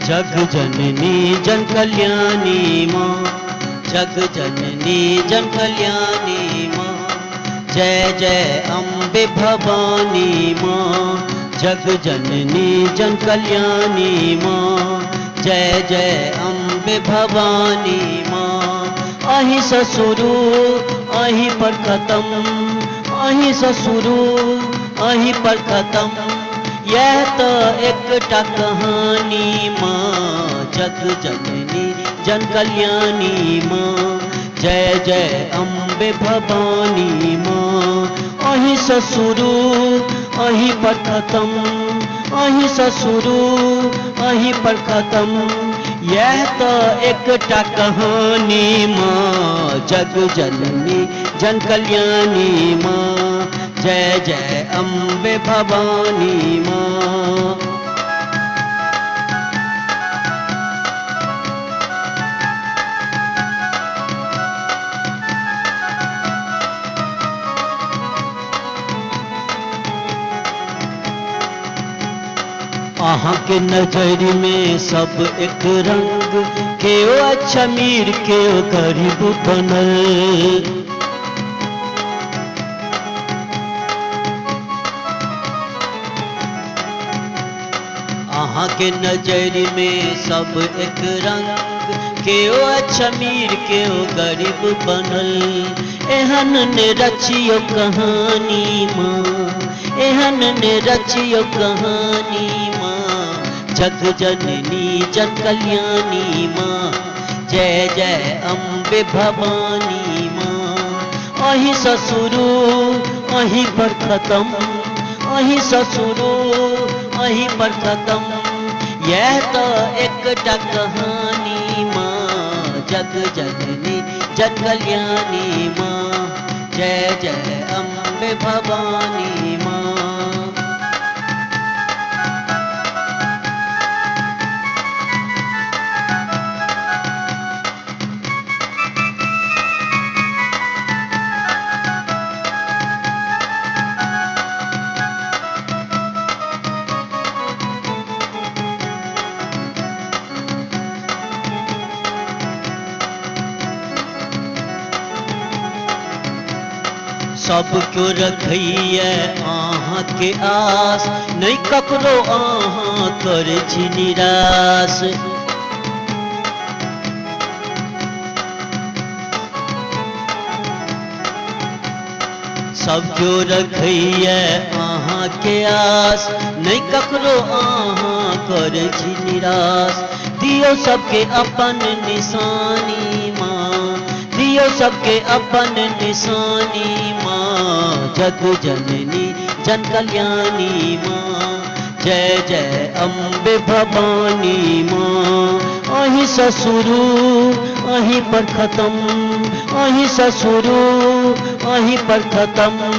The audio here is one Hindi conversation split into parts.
जग जननी जन कल्याणी माँ, जग जननी जन कल्याणी माँ। जय जय अम्बे भवानी माँ, जग जननी जन कल्याणी माँ। जय जय अम्बे भवानी माँ। अहीं ससुरु अहीं पर खत्म, अहीं ससुरु अहीं पर खत्म। यह तो एकटा कहानी माँ, जग जननी जन कल्याणी माँ। जय जय अम्बे भवानी माँ। अहीं ससुरु अहीं पर खत्म, अहीं ससुरु अहीं पर खत्म। यह तो एकटा कहानी माँ, जग जननी जन कल्याणी माँ। जय जय अम्बे भवानी माँ। आहाँ के नजर में सब एक रंग, केओ अच्छा मीर केओ गरीब बनल। आहाँ के नजर में सब एक रंग, केओ अच्छा मीर केओ गरीब बनल। एहन ने रचियो कहानी माँ, एहन ने रचियो कहानी माँ। जग जननी जन कल्याणी माँ। जय जय अम्बे भवानी माँ। अहीं ससुरु अहीं पर खत्म, अहीं ससुरु अहीं पर खत्म। यह तो एकटा कहानी माँ, जग जननी जन कल्याणी माँ। जय जय अम्बे भवानी माँ। सब क्यों रखिए आहाँ के आस, नहीं ककरो आहाँ कर छी निराश। सब क्यों रखिए आहाँ के आस, नहीं ककरो आहाँ कर छी निराश। दियो सबके अपन निशानी माँ, दियो सबके अपन निशानी माँ। जग जननी जन कल्याणी माँ। जय जय अम्बे भवानी माँ। अहीं ससुरु अहीं पर खत्म, अहीं ससुरु अहीं पर खत्म।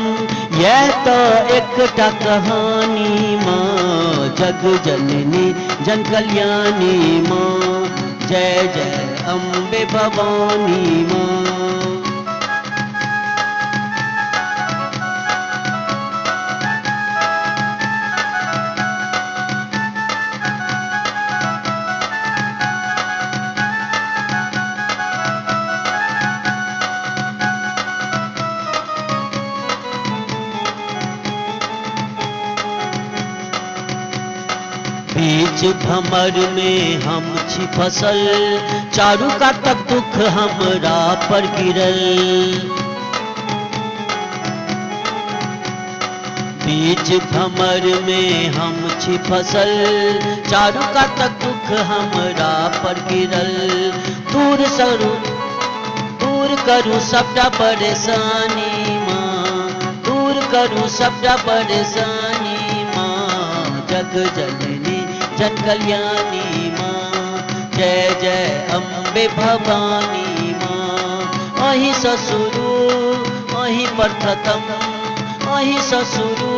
यह तो एकटा कहानी माँ, जग जननी जन कल्याणी माँ। जय जय अम्बे भवानी माँ। बीच भंवर में हम छी फसल, चारू कातक दुख हमरा पर गिरल। बीच भंवर में हम छी फसल, चारू कातक दुख हमरा पर गिरल। दूर सरू दूर करू सबटा परेशानी माँ, दूर करू सबटा परेशानी माँ। जग जननी जन कल्याणी माँ। जय जय अम्बे भवानी माँ। अहीं ससुरु अहीं पर खत्म, अहीं ससुरु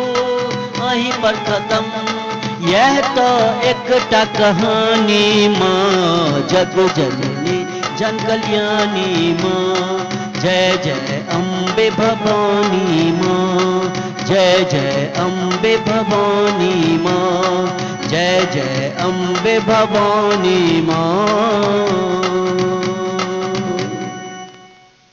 अहीं पर खत्म। यह तो एकटा कहानी माँ, जग जननी जन कल्याणी माँ। जय जय अम्बे भवानी माँ। जय जय अम्बे भवानी माँ। जय जय अम्बे भवानी माँ।